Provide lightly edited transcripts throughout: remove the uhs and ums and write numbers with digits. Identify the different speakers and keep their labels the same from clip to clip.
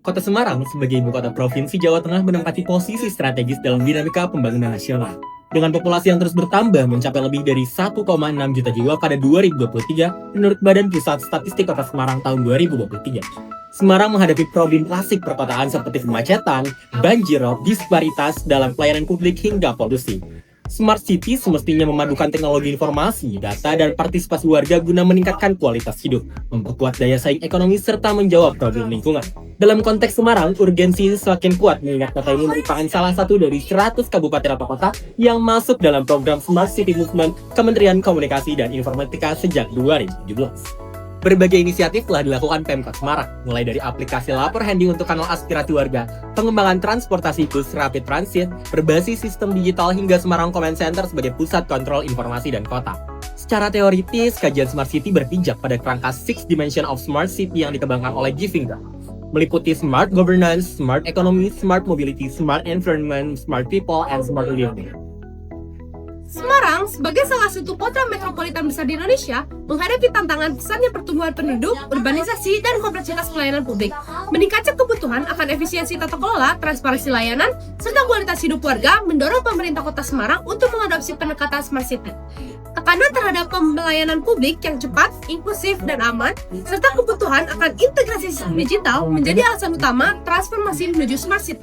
Speaker 1: Kota Semarang sebagai ibu kota Provinsi Jawa Tengah menempati posisi strategis dalam dinamika pembangunan nasional. Dengan populasi yang terus bertambah mencapai lebih dari 1,6 juta jiwa pada 2023 menurut Badan Pusat Statistik Kota Semarang tahun 2023. Semarang menghadapi problem klasik perkotaan seperti kemacetan, banjirop, disparitas dalam pelayanan publik hingga polusi. Smart City semestinya memadukan teknologi informasi, data, dan partisipasi warga guna meningkatkan kualitas hidup, memperkuat daya saing ekonomi, serta menjawab problem lingkungan. Dalam konteks Semarang, urgensi semakin kuat mengingat kota ini merupakan salah satu dari 100 kabupaten atau kota yang masuk dalam program Smart City Movement Kementerian Komunikasi dan Informatika sejak 2017. Berbagai inisiatif telah dilakukan Pemkot Semarang, mulai dari aplikasi lapor handing untuk kanal aspirasi warga, pengembangan transportasi bus rapid transit, berbasis sistem digital hingga Semarang Command Center sebagai pusat kontrol informasi dan kota. Secara teoritis, kajian Smart City berpijak pada kerangka 6 Dimension of Smart City yang dikembangkan oleh Givinga, meliputi Smart Governance, Smart Economy, Smart Mobility, Smart Environment, Smart People, and Smart Living.
Speaker 2: Semarang, sebagai salah satu kota metropolitan besar di Indonesia, menghadapi tantangan besarnya pertumbuhan penduduk, urbanisasi, dan kompleksitas pelayanan publik. Meningkatnya kebutuhan akan efisiensi tata kelola, transparansi layanan, serta kualitas hidup warga mendorong pemerintah kota Semarang untuk mengadopsi pendekatan Smart City. Tekanan terhadap pelayanan publik yang cepat, inklusif, dan aman, serta kebutuhan akan integrasi sistem digital menjadi alasan utama transformasi menuju Smart City.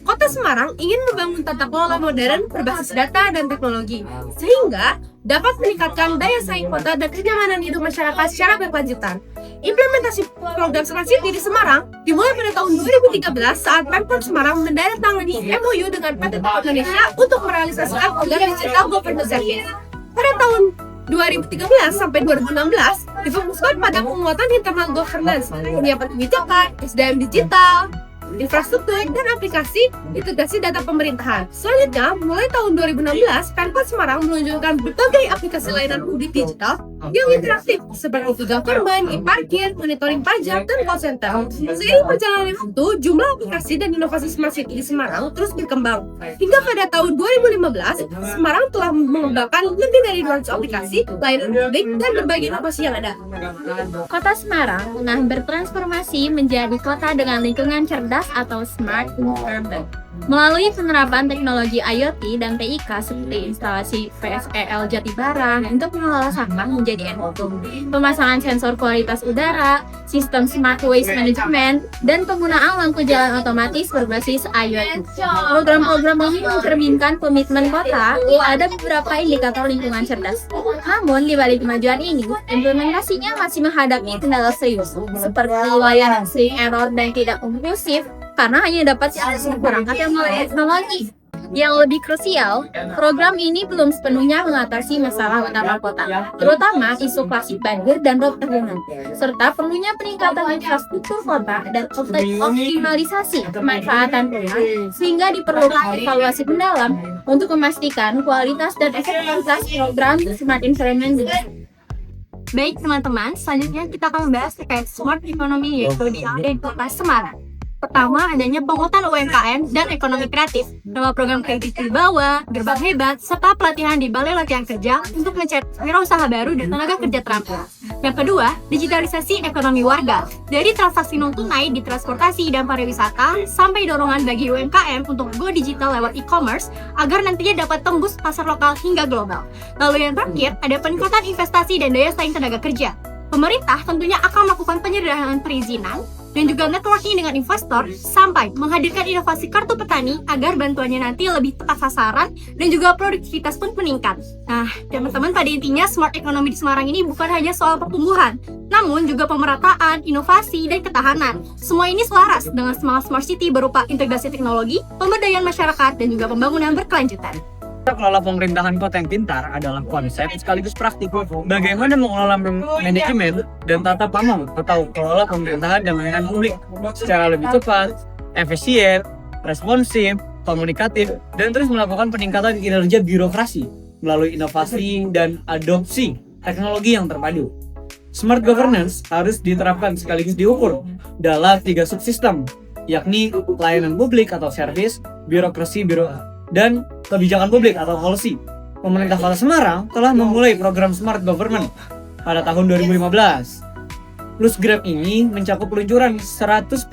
Speaker 2: Kota Semarang ingin membangun tata kelola modern berbasis data dan teknologi, sehingga dapat meningkatkan daya saing kota dan kenyamanan hidup masyarakat secara berkelanjutan. Implementasi program Smart City di Semarang dimulai pada tahun 2013 saat Pemkot Semarang menandatangani MOU dengan PT Telkom Indonesia untuk merealisasikan program Digital Government Service. Pada tahun 2013 sampai 2016 difokuskan pada penguatan internal governance, penyiapan kebijakan, SDM digital, infrastruktur, dan aplikasi integrasi data pemerintahan. Selanjutnya, mulai tahun 2016, Pemkot Semarang meluncurkan berbagai aplikasi layanan publik digital yang interaktif seperti e-government, e-parkir, monitoring pajak, dan call center. Seiring perjalanan waktu, jumlah aplikasi dan inovasi Smart City di Semarang terus berkembang. Hingga pada tahun 2015, Semarang telah mengembangkan lebih dari 200 aplikasi, layanan publik, dan berbagai inovasi yang ada.
Speaker 3: Kota Semarang tengah bertransformasi menjadi kota dengan lingkungan cerdas atau smart urban. Melalui penerapan teknologi IoT dan TIK seperti instalasi VSEL Jatibara untuk mengelola sampah menjadi NO2, pemasangan sensor kualitas udara, sistem smart waste management, dan penggunaan lampu jalan otomatis berbasis IoT. Program-program ini mencerminkan komitmen kota ada beberapa indikator lingkungan cerdas. Namun, di balik kemajuan ini, implementasinya masih menghadapi kendala serius, seperti layanan sering error dan tidak konklusif, karena hanya dapat perangkat yang melalui teknologi. Yang lebih krusial, program ini belum sepenuhnya mengatasi masalah utama kota, terutama isu klasik banjir dan rob tahunan, serta perlunya peningkatan infrastruktur kota dan optimalisasi kemanfaatan ruang, sehingga diperlukan evaluasi mendalam untuk memastikan kualitas dan efektivitas program Smart Environment.
Speaker 2: Baik teman-teman, selanjutnya kita akan membahas terkait Smart Economy yaitu di Kota Semarang. Pertama, adanya penguatan UMKM dan ekonomi kreatif, lewat program kredit di bawah, gerbang hebat, serta pelatihan di balai latihan kerja untuk mencetak wirausaha baru dan tenaga kerja terampil. Yang kedua, digitalisasi ekonomi warga, dari transaksi non-tunai di transportasi dan pariwisata, sampai dorongan bagi UMKM untuk go digital lewat e-commerce, agar nantinya dapat tembus pasar lokal hingga global. Lalu yang terakhir, ada peningkatan investasi dan daya saing tenaga kerja. Pemerintah tentunya akan melakukan penyederhanaan perizinan dan juga networking dengan investor sampai menghadirkan inovasi kartu petani agar bantuannya nanti lebih tepat sasaran dan juga produktivitas pun meningkat. Nah, teman-teman, pada intinya Smart Economy di Semarang ini bukan hanya soal pertumbuhan, namun juga pemerataan, inovasi, dan ketahanan. Semua ini selaras dengan semangat Smart City berupa integrasi teknologi, pemberdayaan masyarakat, dan juga pembangunan berkelanjutan.
Speaker 4: Kelola pemerintahan kota yang pintar adalah konsep sekaligus praktik. Bagaimana mengelola manajemen dan tata paman atau kelola pemerintahan dan layanan publik secara lebih cepat, efisien, responsif, komunikatif, dan terus melakukan peningkatan kinerja birokrasi melalui inovasi dan adopsi teknologi yang terpadu. Smart governance harus diterapkan sekaligus diukur dalam 3 subsistem, yakni layanan publik atau service, birokrasi, dan kebijakan publik atau policy. Pemerintah Kota Semarang telah memulai program Smart Government pada tahun 2015. Lusgrab ini mencakup peluncuran 148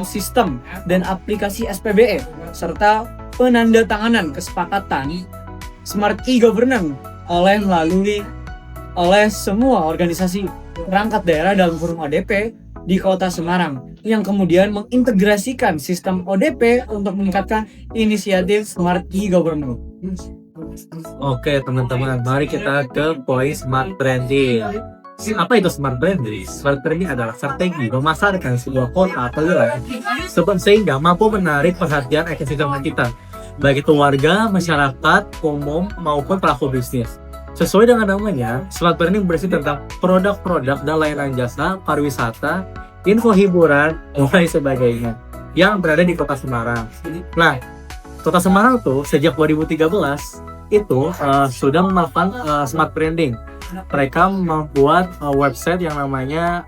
Speaker 4: sistem dan aplikasi SPBE serta penandatanganan kesepakatan Smart e-Governance oleh semua organisasi perangkat daerah dalam forum ODP di Kota Semarang yang kemudian mengintegrasikan sistem ODP untuk meningkatkan inisiatif Smart e-Government.
Speaker 5: Oke teman-teman, mari kita ke poin smart branding. Apa itu smart branding? Smart branding adalah strategi memasarkan sebuah kota atau wilayah sehingga mampu menarik perhatian ekosistem kita, baik itu warga, masyarakat, umum, maupun pelaku bisnis. Sesuai dengan namanya, smart branding berisi tentang produk-produk dan layanan jasa, pariwisata, info hiburan, dan lain sebagainya yang berada di Kota Semarang. Nah, Kota Semarang tuh sejak 2013 itu sudah melakukan smart branding. Mereka membuat website yang namanya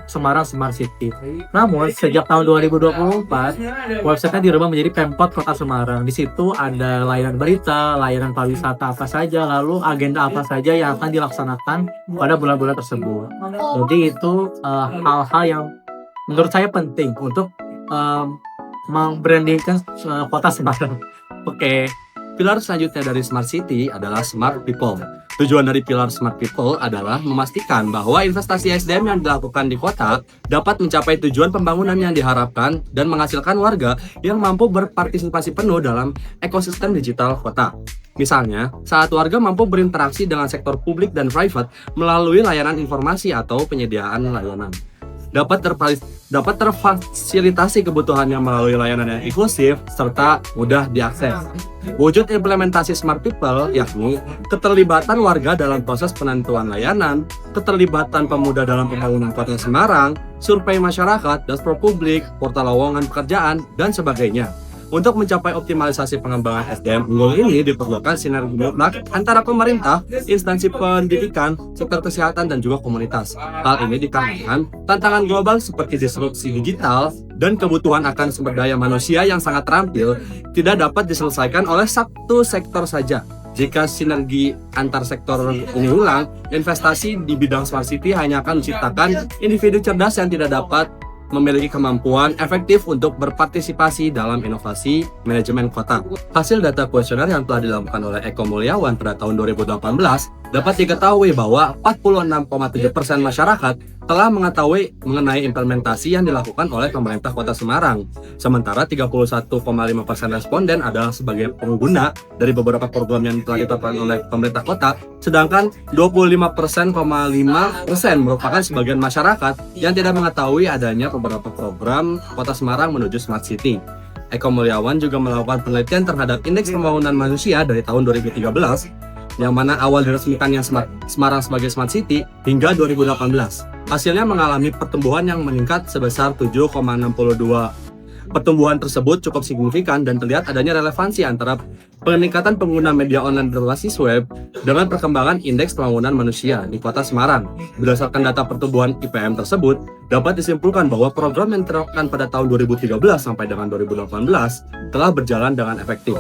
Speaker 5: Semarang Smart City. Namun sejak tahun 2024 websitenya dirubah menjadi Pemkot Kota Semarang. Di situ ada layanan berita, layanan pariwisata apa saja, lalu agenda apa saja yang akan dilaksanakan pada bulan-bulan tersebut. Jadi itu hal-hal yang menurut saya penting untuk membrandingkan Kota Semarang.
Speaker 6: Oke, pilar selanjutnya dari Smart City adalah Smart People. Tujuan dari pilar Smart People adalah memastikan bahwa investasi SDM yang dilakukan di kota dapat mencapai tujuan pembangunan yang diharapkan dan menghasilkan warga yang mampu berpartisipasi penuh dalam ekosistem digital kota. Misalnya, saat warga mampu berinteraksi dengan sektor publik dan private melalui layanan informasi atau penyediaan layanan. Dapat terfasilitasi kebutuhannya melalui layanan yang inklusif serta mudah diakses. Wujud implementasi Smart People yakni keterlibatan warga dalam proses penentuan layanan, keterlibatan pemuda dalam pembangunan Kota Semarang, survei masyarakat, dashboard publik, portal lowongan pekerjaan, dan sebagainya. Untuk mencapai optimalisasi pengembangan SDM unggul ini diperlukan sinergi mutlak antara pemerintah, instansi pendidikan, sektor kesehatan, dan juga komunitas. Hal ini dikarenakan tantangan global seperti disrupsi digital dan kebutuhan akan sumber daya manusia yang sangat terampil tidak dapat diselesaikan oleh satu sektor saja. Jika sinergi antar sektor ini hilang, investasi di bidang Smart City hanya akan menciptakan individu cerdas yang tidak dapat memiliki kemampuan efektif untuk berpartisipasi dalam inovasi manajemen kota. Hasil data kuesioner yang telah dilakukan oleh Eko Mulyawan pada tahun 2018 dapat diketahui bahwa 46,7% masyarakat telah mengetahui mengenai implementasi yang dilakukan oleh pemerintah Kota Semarang. Sementara 31,5% responden adalah sebagai pengguna dari beberapa program yang telah ditetapkan oleh pemerintah kota, sedangkan 25,5% merupakan sebagian masyarakat yang tidak mengetahui adanya beberapa program Kota Semarang menuju Smart City. Eko Mulyawan juga melakukan penelitian terhadap indeks pembangunan manusia dari tahun 2013, yang mana awal diresmikannya Semarang sebagai Smart City hingga 2018. Hasilnya mengalami pertumbuhan yang meningkat sebesar 7,62. Pertumbuhan tersebut cukup signifikan dan terlihat adanya relevansi antara peningkatan pengguna media online berbasis web dengan perkembangan indeks pembangunan manusia di Kota Semarang. Berdasarkan data pertumbuhan IPM tersebut, dapat disimpulkan bahwa program yang diterapkan pada tahun 2013 sampai dengan 2018 telah berjalan dengan efektif.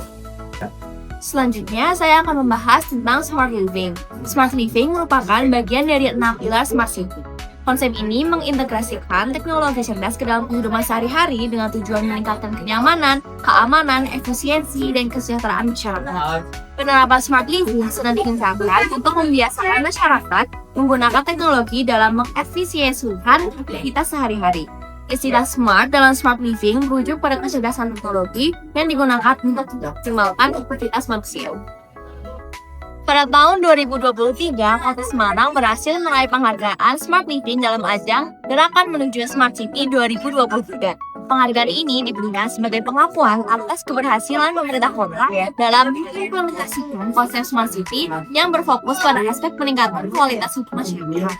Speaker 3: Selanjutnya, saya akan membahas tentang Smart Living. Smart Living merupakan bagian dari 6 pilar Smart City. Konsep ini mengintegrasikan teknologi cerdas ke dalam kehidupan sehari-hari dengan tujuan meningkatkan kenyamanan, keamanan, efisiensi, dan kesejahteraan masyarakat. Penerapan Smart Living sedang dikembangkan untuk membiasakan masyarakat menggunakan teknologi dalam mengefisiensikan aktivitas sehari-hari. Istilah smart dalam Smart Living merujuk pada kecerdasan teknologi yang digunakan untuk memaksimalkan aktivitas manusia. Pada tahun 2023, Kota Semarang berhasil meraih penghargaan Smart Living dalam ajang Gerakan Menuju Smart City 2023. Penghargaan ini diberikan sebagai pengakuan atas keberhasilan pemerintah kota dalam mengimplementasikan konsep Smart City yang berfokus pada aspek peningkatan kualitas hidup masyarakat.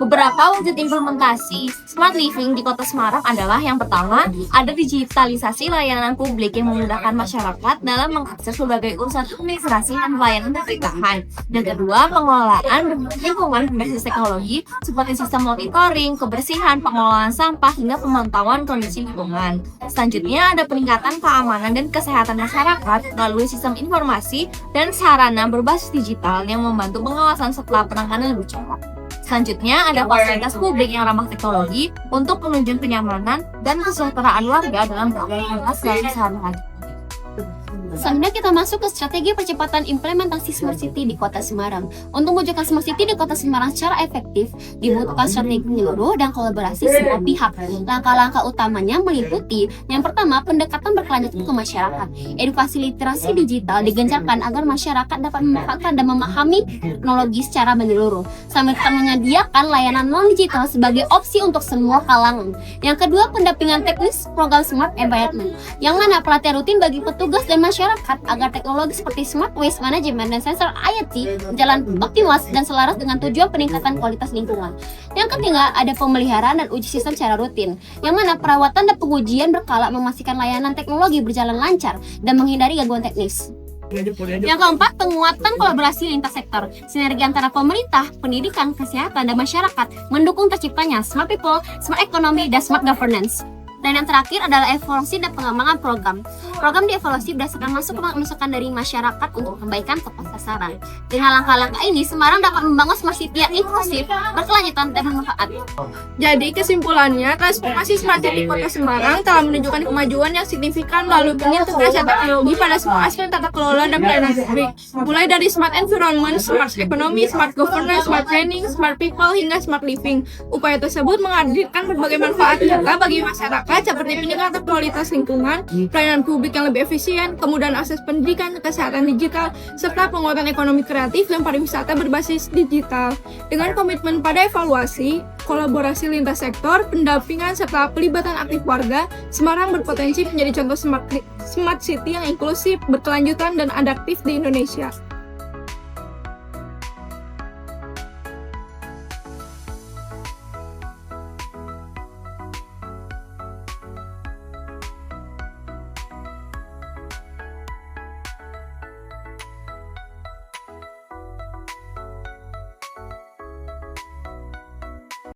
Speaker 3: Beberapa wujud implementasi Smart Living di Kota Semarang adalah yang pertama, ada digitalisasi layanan publik yang memudahkan masyarakat dalam mengakses berbagai urusan administrasi dan pelayanan pemerintahan. Dan kedua, pengelolaan lingkungan berbasis teknologi seperti sistem monitoring, kebersihan, pengelolaan sampah, hingga pemantauan kondisi lingkungan. Selanjutnya, ada peningkatan keamanan dan kesehatan masyarakat melalui sistem informasi dan sarana berbasis digital yang membantu pengawasan setelah penanganan bencana. Selanjutnya, ada fasilitas publik yang ramah teknologi untuk menunjang kenyamanan dan kesejahteraan warga dalam beraktivitas sehari-hari. Selanjutnya kita masuk ke strategi percepatan implementasi Smart City di Kota Semarang. Untuk mewujudkan Smart City di Kota Semarang secara efektif, dibutuhkan strategi menyeluruh dan kolaborasi semua pihak. Langkah-langkah utamanya meliputi yang pertama, pendekatan berkelanjutan ke masyarakat. Edukasi literasi digital digencarkan agar masyarakat dapat memanfaatkan dan memahami teknologi secara menyeluruh, sambil tetap menyediakan layanan non-digital sebagai opsi untuk semua kalangan. Yang kedua, pendampingan teknis program Smart Environment, yang mana pelatihan rutin bagi petugas dan masyarakat agar teknologi seperti Smart Waste Management dan sensor IoT berjalan optimal dan selaras dengan tujuan peningkatan kualitas lingkungan. Yang ketiga, ada pemeliharaan dan uji sistem secara rutin, yang mana perawatan dan pengujian berkala memastikan layanan teknologi berjalan lancar dan menghindari gangguan teknis. Yang keempat, penguatan kolaborasi lintas sektor, sinergi antara pemerintah, pendidikan, kesehatan, dan masyarakat mendukung terciptanya Smart People, Smart Economy, dan Smart Governance. Dan yang terakhir adalah evaluasi dan pengembangan program. Program dievaluasi berdasarkan masukan dari masyarakat untuk kebaikan tepat sasaran. Dengan langkah-langkah ini, Semarang dapat membangun Smart City yang inklusif, berkelanjutan, dan bermanfaat.
Speaker 2: Jadi kesimpulannya, transformasi Smart City Kota Semarang telah menunjukkan kemajuan yang signifikan melalui pengintegrasian teknologi pada semua aspek tata kelola dan pelayanan publik. Mulai dari Smart Environment, Smart Economy, Smart Governance, Smart Planning, Smart People, hingga Smart Living. Upaya tersebut menghadirkan berbagai manfaat nyata bagi masyarakat seperti peningkatan kualitas lingkungan, pelayanan publik yang lebih efisien, kemudahan akses pendidikan, kesehatan digital, serta penguatan ekonomi kreatif dan pariwisata berbasis digital. Dengan komitmen pada evaluasi, kolaborasi lintas sektor, pendampingan, serta pelibatan aktif warga, Semarang berpotensi menjadi contoh smart city yang inklusif, berkelanjutan, dan adaptif di Indonesia.